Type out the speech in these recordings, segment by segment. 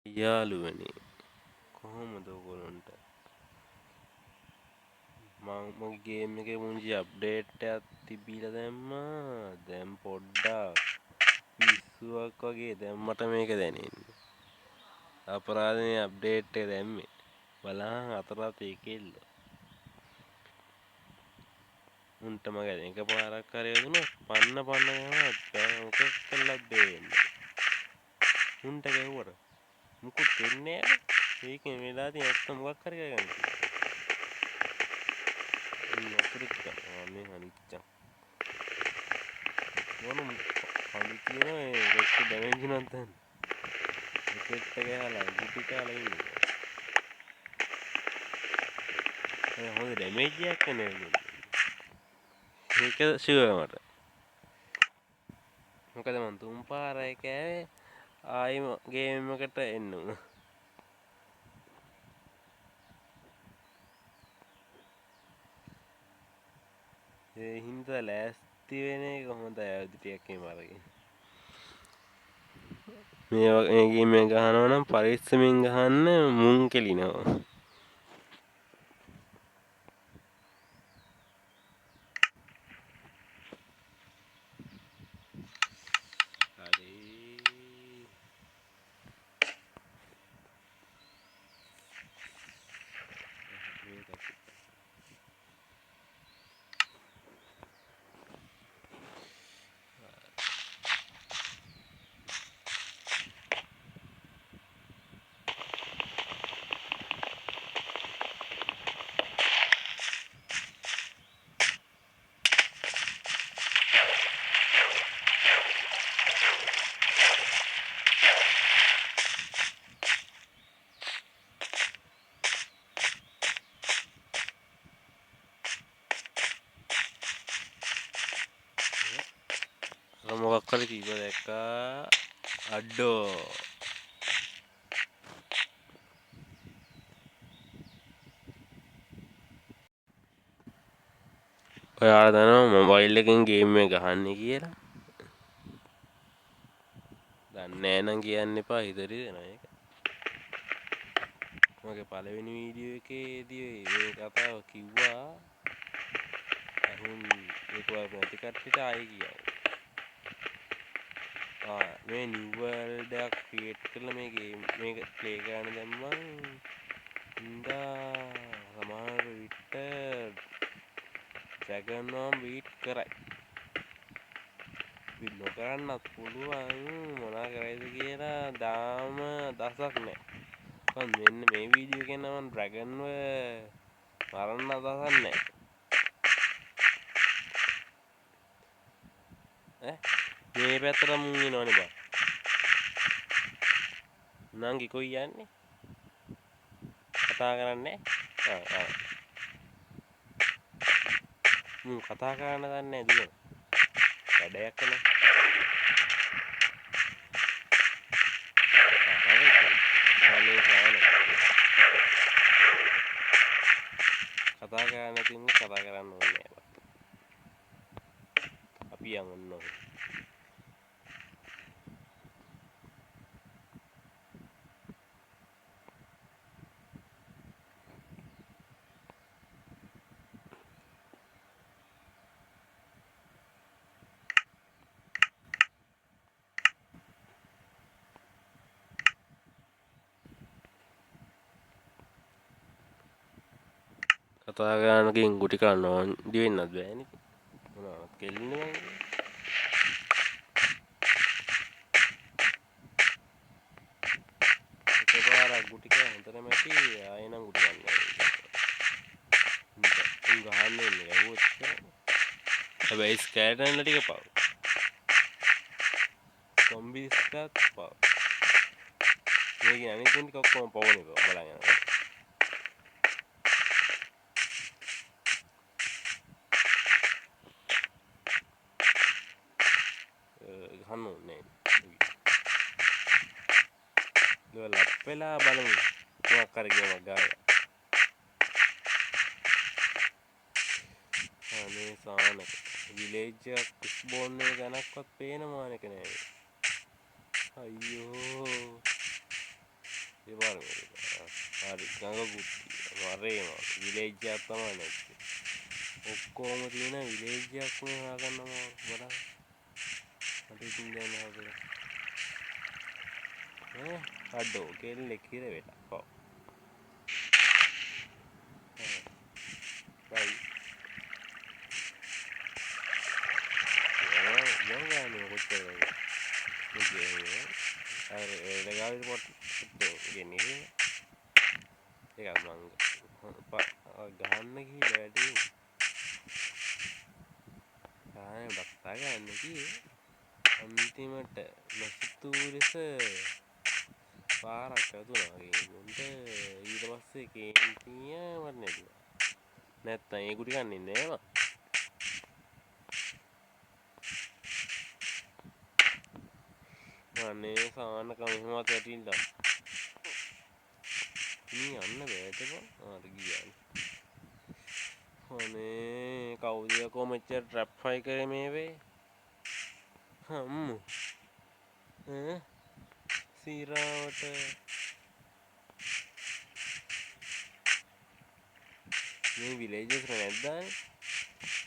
යාළුවනි කොහොමද ඔයගොල්ලන්ට මම මගේ ගේම් එකේ මුංජි අප්ඩේට් එකක් තිබිලා දැම්මා දැන් පොඩ්ඩක් පිස්සුවක් වගේ දැන් මට මේක දැනෙන්නේ අපරාධනේ අප්ඩේට් එක දැම්මේ බලහන් අතරත් ඒකෙල්ල උන්ට මගේ එක පාරක් හරි වුණා පන්න යනවා දැන් මොකක් කළාද දෙන්නේ උන්ට ගැව්වට මුකුත් වෙන්නේ නැහැ ඒකෙන් වෙලා තියෙන නැත්තම් මොකක් හරි කරගන්න මේ අනිච්ච මොනම කලි කියන එක්ක ඩැමේජ් නැත්නම් එකෙක්ට ගහලා ගුටි කාලා ඉන්නේ ඒ හොඳ ඩැමේජ් එකක් නේ ඒක ෂුවර් මට මොකද මං තුන් පාරයි කෑවේ ආයෙම ගේම් එකට එන්න උනා ඒ හින්දා ලෑස්ති වෙන එක හොඳයි අවුරුදු ටිකක් එහෙම අරගෙන මේ ගේම් එක ගහනවා නම් පරිස්සමෙන් ගහන්න මුන් කෙලිනවා හරි මොකක් හරි තිබ්බ දැක්කා අඩෝ ඔයාලා දන්නවා මොබයිල් එකෙන් ගේම් එක ගහන්නේ කියලා දන්නේ නැහැ නම් කියන්න එපා හිතරි දෙනවා ඒක මගේ පළවෙනි වීඩියෝ එකේදී මේ කතාව කිව්වා අරුන් ඒක වගේ නැති කට්ටියට ආයි කියයි මේ නිව් වර්ල්ඩ් එකක් ක්‍රියේට් කරලා මේ ගේම් මේක ප්ලේ කරන්න දැම්මම ඉඳා සමහර විට ඩ්‍රැගන් වම් බීට් කරයි බීට් නොකරන්නත් පුළුවන් මොනා කරයිද කියලා දාම දසක් නැහැ මෙන්න මේ වීඩියෝ එකෙන් නම් ඩ්‍රැගන්ව මරන්න අදහසක් නැහැ මේ පැත්තට මුන් එනවනේ බා නංගි කොයි යන්නේ කතා කරන්නේ මුන් කතා කරන්න දන්නේ නැහැ දින වැඩයක් කළා කතා කරන්න තින්නේ කතා කරන්න ඕනේ නෑ අපි යන්න ඕනේ කතා කරනකින් ගුටි කන්න ඕන්දි වෙන්නත් බෑනේ මොනවද කෙල්ලන්නේ එකපාරක් ගුටි කෑ හොඳටම ඇති ආයෙ නම් ගුටි ගන්න උන් ගහන්නේ ඉන්නේ ගැහුවොත් හැබැයි ස්කෑටර්ල ටික පව් කොම්බිස්ටත් පව් මේක අනිත් ටික ඔක්කොම පවනේ බලන්න යනවා ගහන්න ඕනේ ලෙවල් අප් වෙලා බලමු මොකක් හරි ගේමක් ගාලා අනේ සානක විලේජ් එකක් ස්පෝන් එක ගණක්වත් පේන මානක නෑ අයියෝ ඒ පාරම හරි ගඟකුත් මරේම විලේජ් එකක් තමයි නැත්තේ. ඔක්කොම තියෙන විලේජ් එකක් මේ හොයාගන්නවා බලන්න. මට ඉතින් දැන් හදලා අඩෝ කෙල්ලෙක් හිර වෙලා. ඔව්. බයි. යෝගානේ කොච්චරද? මේකේ අර ලගාවිල පොට් ගෙන්නේ. ඒක මං ගහන්න ගිහිල්ලා වැඩේ. බක්තා ගන්න කියේ. අන්තිමට නැසිතූරෙස පාරක් ඇතුණා වගේ උන්ට ඊට පස්සේ කේන්තිය මට නැතුණා. නැත්තම් ඒ කුටි කන්නේ නෑ මම. අනේ සානක මෙහෙමවත් වැටිලා. ඉතින් යන්න බෑද බං. ආද ගියානේ. අනේ කවුද යකෝ මෙච්චර ට්‍රැප් ෆයි කරේ මේ වේ? හම්මු. සීරාවට මේ විලේජස් නැද්දානේ?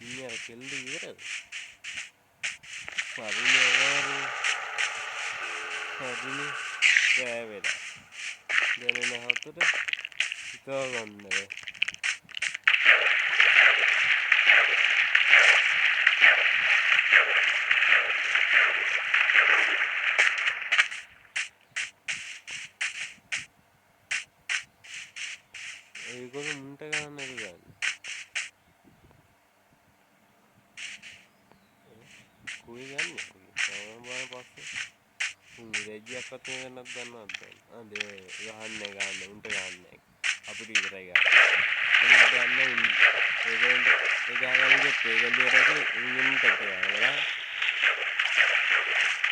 ඉන්නේ අර කෙල්ල ඉවරද? පරිණාමය හරිනේ කෑවෙලා. දැනෙන හතට හිතා ගන්න බෑ. ඒගොල්ලෝ මුන්ට ගන්න එක ගන්න. කුයි ගන්නේ? සමහරවල් පස්සේ විලේජ්යක් අතේ වෙනත් ගන්නවත් දැන්. ගහන්නේ උන්ට ගහන්නේ. අපිට ඉවරයි ගන්න. උන් ගන්න ඒගොල්ලෝ ඒ ගහගන්නේ ඒගොල්ලෝ රටේ උන්ට ගන්නවා.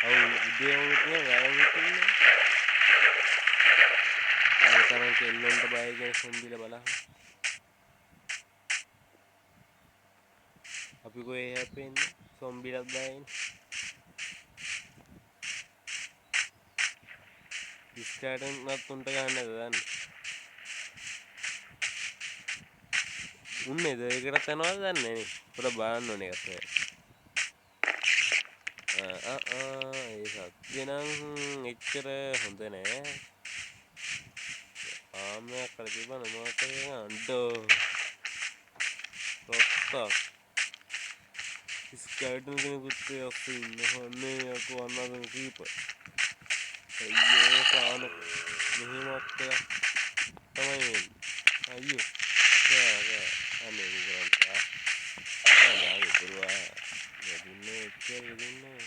ඔව් උදේ වුණේ වැරවුත් ඉන්නේ. ඒ තරම් කෙල්ලොන්ට බය කියන සොම්බිල බලන්න. අපි කොහේ හැපෙන්නේ? සොම්බිලක් බයන්නේ. ඉස්කාටන්වත් උන්ට ගන්නද දන්නේ. උන්නේ ඒකට යනවද දන්නේ නේ. පොඩ බලන්න ඕනේ එකත්. ඒ සත්‍ය නම් එච්චර හොඳ නෑ. ආම්මයක් කර තිබ්බන මොකක්ද අඬෝ. රොක්ක. ඉස්කාටන් කෙනෙකුත් ඔස්සේ ඉන්නවන්නේ යකෝ අන්නදම කීපර්. අයියෝ සාන මෙහෙමත් තමයි වෙන්නේ. අයියෝ අනේ ඉවරන්ට ආ පුරුවා යදින්නේ එච්චර යදින්නේ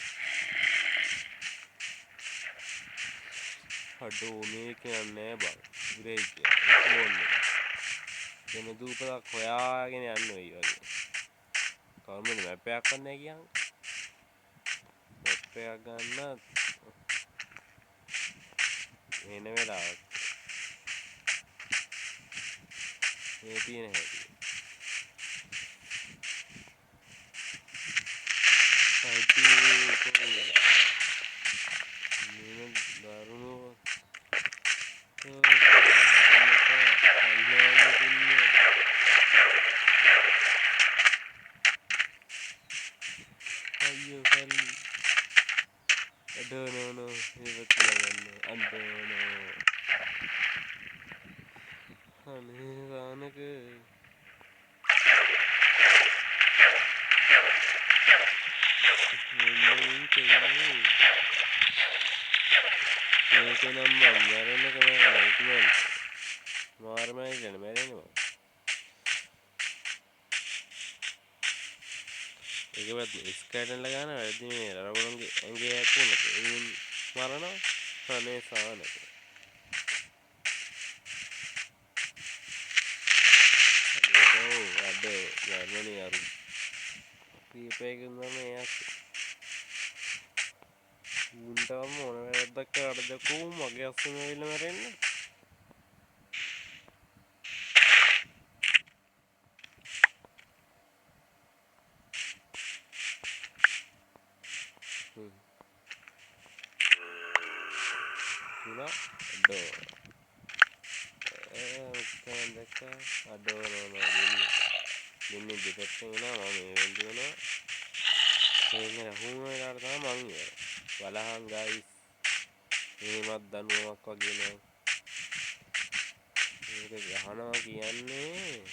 අඩෝ මේක යන්නේ බං විරේජ් ඕන්නේ එම දූපතක් හොයාගෙන යන්න වෙයි වගේ කවුරුම මැප් එකක් ගන්නෑ කියන්නේ මැප් එකක් ගන්න එන වෙලාවක් මේ තියෙන හැටි ඉස්කටන් ලගාන වැඩි මේ රවුලන්ගේ ඇඟේ ඇතුළට උන් මරනවා අනේ සානක අද යන්නේ අර කීපයකින් තමයි යස් උන්ටම මොන වැරද්දක් කරාද දකෝ මගේ අස්සම වෙල මැරෙන්නේ Gila, aduh. දැක්ක අඩෝ නෝ දෙන්නේ දෙපැත්තෙන් එනවා මම මේ වෙන්දි වෙනවා එන්නේ රහුම වෙලාවට තමයි මං ඉවර බලහන් ගයිස් මේවත් දනුවමක් වගේ නෑ මේක ගහනවා කියන්නේ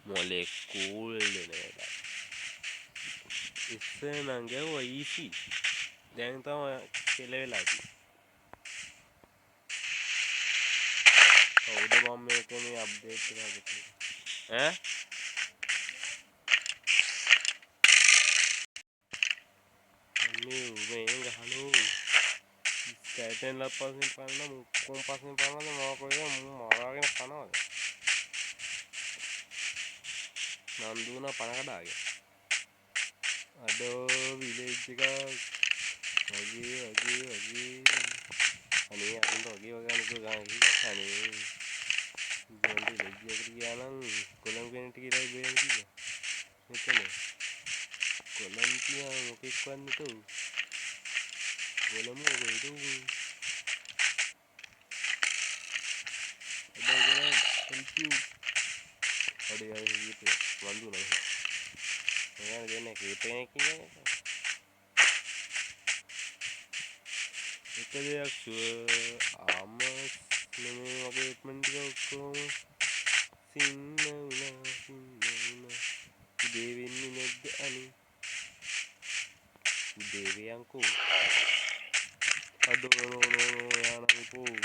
මොලේ කූල් දෙන වැඩක් ඉස්සර නම් ගැව්වා ඊසි දැන් තමයි කෙලවෙලා තියෙන්නේ කවුද මම මේක මේ අප්ඩේට් එක හදන්නේ ඈ මේ ගහනෝ ස්කැටෙන් ලප්පසින් පන්න මුක්කොම් පස්සෙන් පන්නද මොකද මරාගෙන කනවද නන්දුන පණ කඩාගෙන අඩෝ විලේජ් එකක් වගේ අනේ අදින්ට වගේ අනික ගානි අනේ ගොන්ඩි විලේජ් එකට ගියා නම් කොළඹ කෙනෙක් කියලා බේරෙන්න කිව්වා මෙතන කොළඹ කියා මොකෙක් වන්නේ තෝ කොළඹ වේදු අඩෝ ගලන් thank you අඩේ අය හිතේ වන්දු නෑ මම දෙන්නේ කීපේ කියන්නේ එක දෙයක් ආමස් නෙමෙයි වගේ ඉක්මනට ඔක්කොම සින්න උනා උදේ වෙන්නේ නැද්ද අනේ උදේ වෙයන්කෝ අඩෝ නෝ යානම් කෝ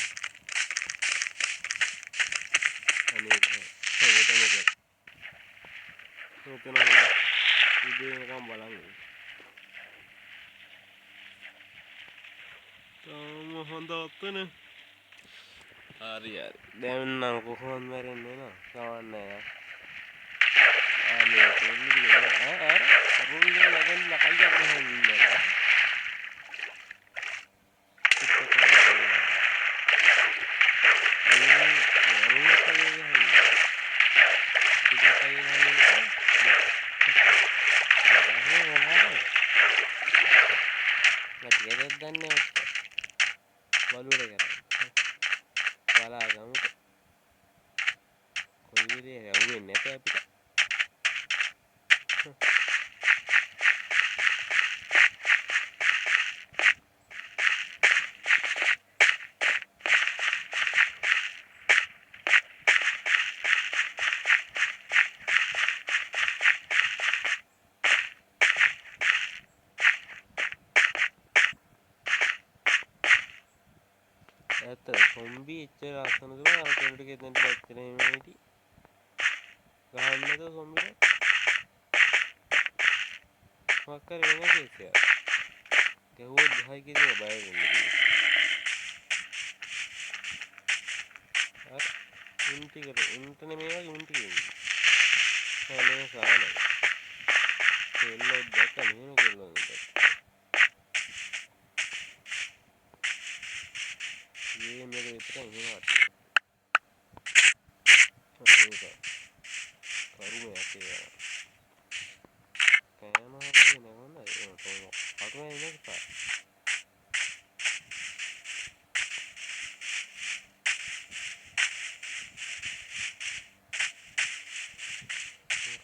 අනේ මෙතන උදේ වෙනකම් බලන්න තාම හොඳ අතන හරි දැන් නම් කොහොමද මැරෙන්නේ නෝ කවන්නේ අනේ කොල්ලේ අර රුල්ලේ ලගන් ලකයි ගන්න ඉන්නවා දන්නේ බලුවර කරා බලාගමු කොයි විදිහේ යවෙන්නේ නැත අපිට ඇත්ත සොම්බි එච්චර ලස්සනද අර කෙනෙක් ගෙදෙන්ට ලැච්චන හිමේටි ගහන්නද සොම්බිට මොකක් කර වෙන කේසයක් ගැහුවොත් ගහයි කියලා බය වෙන්නේ අර ඉන්ට නෙමෙයි වගේ උන්ටි කියන්නේ අනේ සානයි කෙල්ලෝ දැක්ක මෙහෙම කෙල්ලෝ ये मेरे इतना ही बात है करूँ मैं ऐसे यार कैमरा भी नहीं होना तो आगे में नहीं था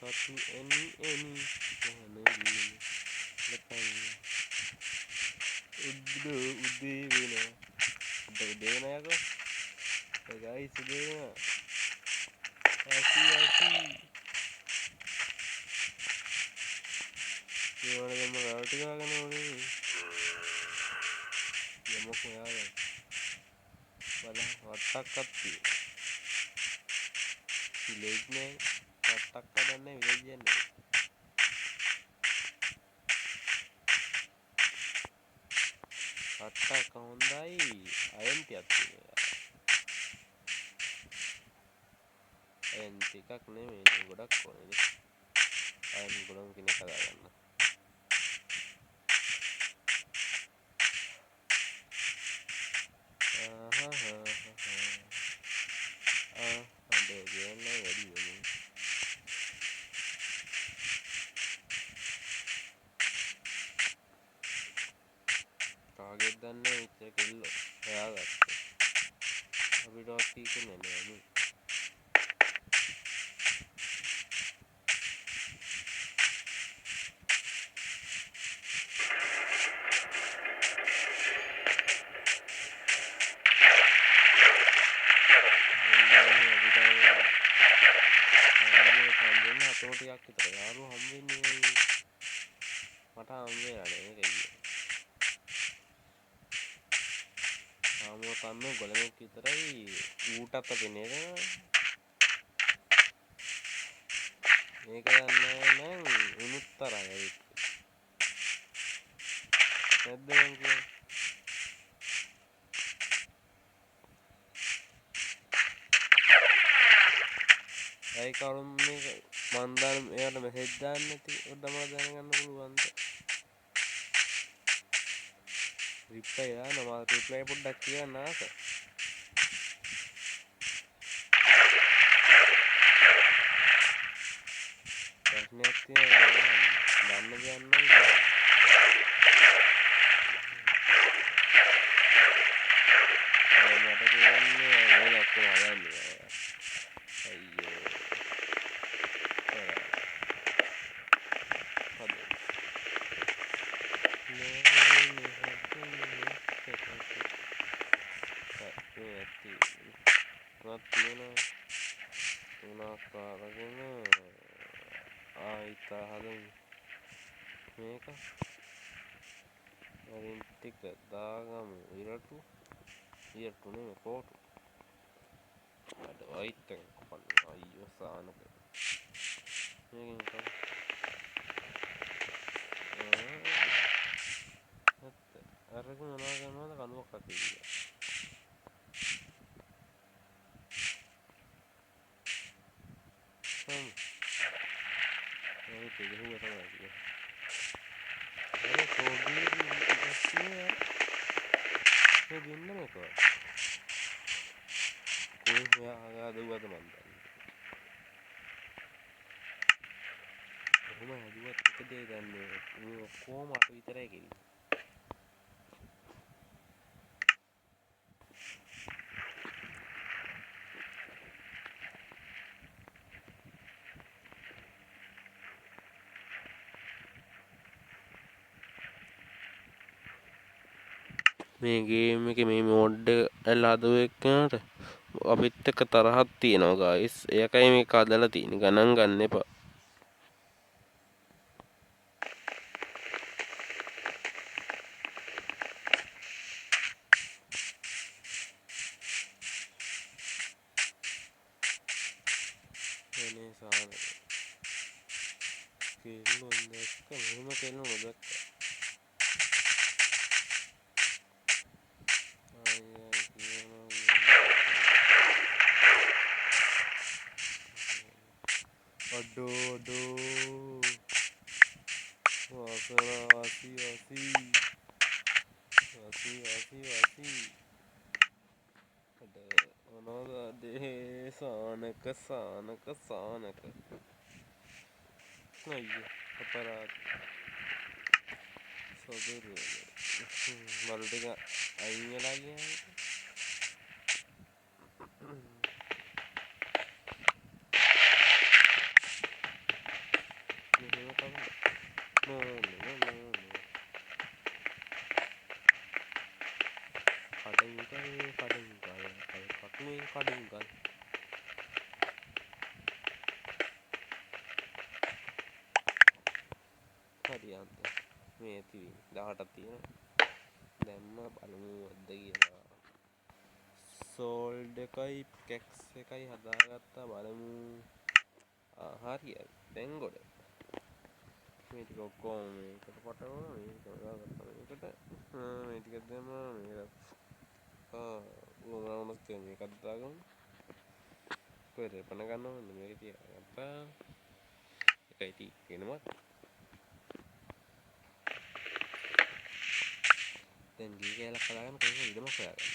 काटू एनी नहीं लगाएंगे उद्दे बिना देना याको तो गाइस देना ऐसी ये वाले हम राउट का करना होने ये मुख में आ गया वाला वाटक कत्ती विलेज में वाटक का डरने विलेज है नहीं वाटक होंदा ही आयंती आती है आयंती का कने में गुड़क कोने ने आयन गुड़ों की निकल आ जाना अबे ये नहीं वही है ಟಾರ್ಗೆಟ್ ದನ್ನೇ ಇಚ್ಚೆ ಕಿಲ್ಲು ಯಾಗತ್ತೆ අපිටවත් තීකන්නේ නෑ ටිකක් විතර යාළුවෝ හම් වෙන්නේ මට හම් වෙලා නෑ ඒක ඉන්නේ ආමෝ තන්න ගොළමෙක් විතරයි ඌටත් අපිනේ මේක දන්නේ නම් උනුත් තරයි ඇවිත් නැද්ද මං කියන්නේ අය කවුරුම් මේක මන් දාන එයාට මෙසේජ් දාන්න නැති ඔඩම දැනගන්න පුළුවන්ද රිප්ලයි දාන්න මම රිප්ලයි පොඩ්ඩක් කියන්න ආස ප්‍රශ්නයක් තියෙනවා දන්න දෙයක් නම් කියන්න මට කියන්නේ ඔය ඔක්කොම හදන්නේ අයියෝ ආයිතා හදමු මේක වරින් ටික දාගමු ඉරටු නෙමෙයි කෝටු අද වයිට් එක කපන්න අයියෝ සානක මේකෙන් කප අරක මොනවා කරනවද කඳුවක් අතේ ඒක ගහුවා තමයි අර සෝඩි ඉස්සෙල්ලා ඒ දෙන්න මේක කොහේ යා දුවද මන් දන්නේ කොහොම හදුවත් එක දේ දන්නේ මේ කොහොම අත විතරයි කෙරි මේ ගේම් එකේ මේ මෝඩ් එක හදපු එක්කනට අපිත් එක්ක තරහක් තියෙනවා ගායිස් ඒකයි මේක හදලා තියෙන්නේ ගණන් ගන්න එපා එනේ සාන කෙල්ලෝ දැක්ක මෙහෙම කෙල්ලෝ නොදැක්ක අඩෝ වාසි අඩ මොනවද සානක අයියෝ අපරාධ සොදුරු මල් ටික අයින් වෙලා ගියා මෙහෙම තමයි කඩුංගල් හරියන්ත මේ තිවි 18ක් තියෙනවා දැම්ම බලමු වද්ද කියලා සෝල්ඩ් එකයි කැක්ස් එකයි හදාගත්තා බලමු හරියයි දැන් ගොඩ මේ ටික ඔක්කොම මේකට පටවනවා මේක හදාගත්තා මේකට මේ ටික දැම්මා මේකට උනාවුනත් මේකත් දාගමු කොහෙද පණ ගන්නවද මේක තියාගත්තා එකයි තියෙනවා දැන් දී කියලා කලාගෙන කොහොමද ඉඩමක් හොයාගන්න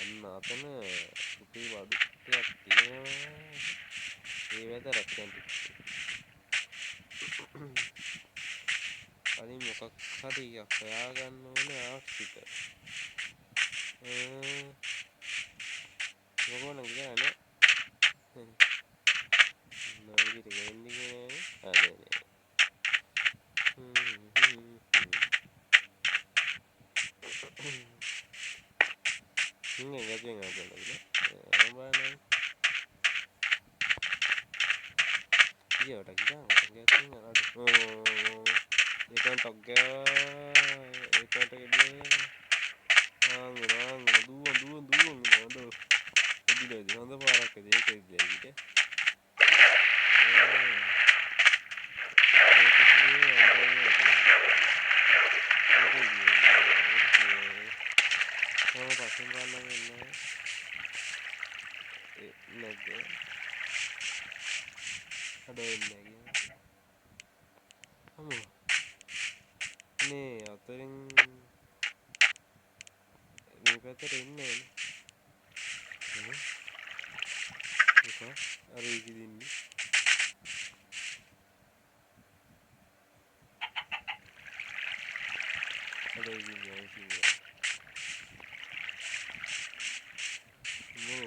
අන්න අතන පුටි වඩු ටිකක් තියෙනවා ඒ වැදරක් දැන් කලින් මොකක් හරි හොයාගන්න ඕනේ ආස්තික මොකෝ නම් කියන්නේ නවිලිට ගෙන්නේ අනේ ඉන්නේ ගැටෙන් අපලද අම්බානේ ඊට ගියා ගැටෙන් අරඩ ඒකන් ටොග්ගා ඒකට ගෙඩිය ආංග දුවන් නඩ එදිලද හොඳ පාරක් ඒක ඉදිරියට පස්සෙන් බලන්න ඉන්නේ නැද්ද අඩෝ එන්නේ ගියා අම්මෝ නේ අතරින් මේ පැත්තට එන්නේ නේ මොකක් අර ඉකි දින්නේ අඩෝ ඉන්නේ ඉන්නේ මො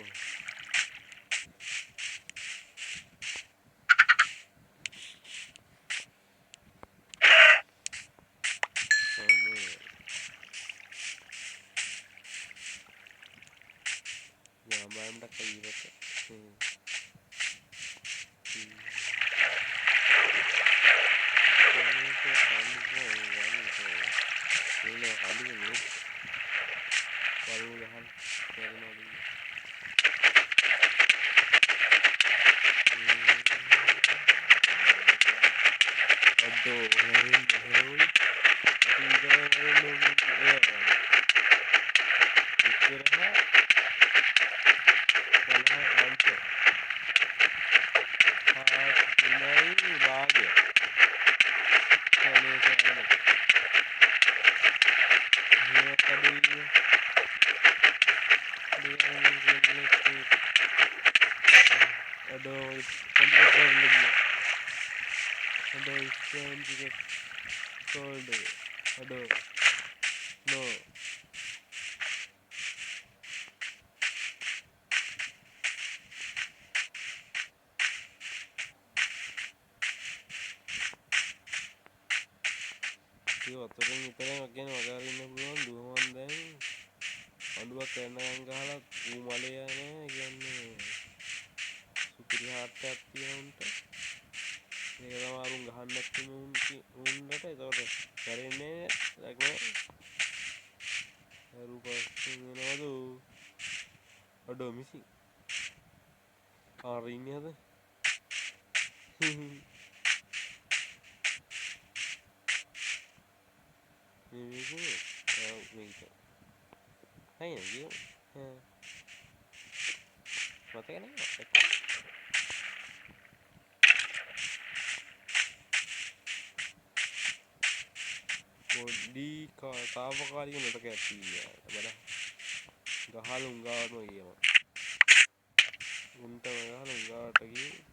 Manda kayak gitu. Ini tuh kamu ini kali ini waluhan dari mana? Aduh, heroin. Aduh, komputer lagi. Aduh, ikan juga cold. Aduh, no. Ini waternya nyetelnya makin magarin belum dua mandeng. Aduh, kena anggalat umalaya nih, gini. Supiri hati yang untuk. Ini kita marung gahanat tuh mungkin deh, itu udah cari ini, lagi. Rupa ini aduh, aduh misi. Hari ini ada. Ini gitu. Hai gitu. Mati kan ya? Di tawa kali ini udah kayak ya, mana? Gak halung gak mau iya. Unta gak halung gak lagi.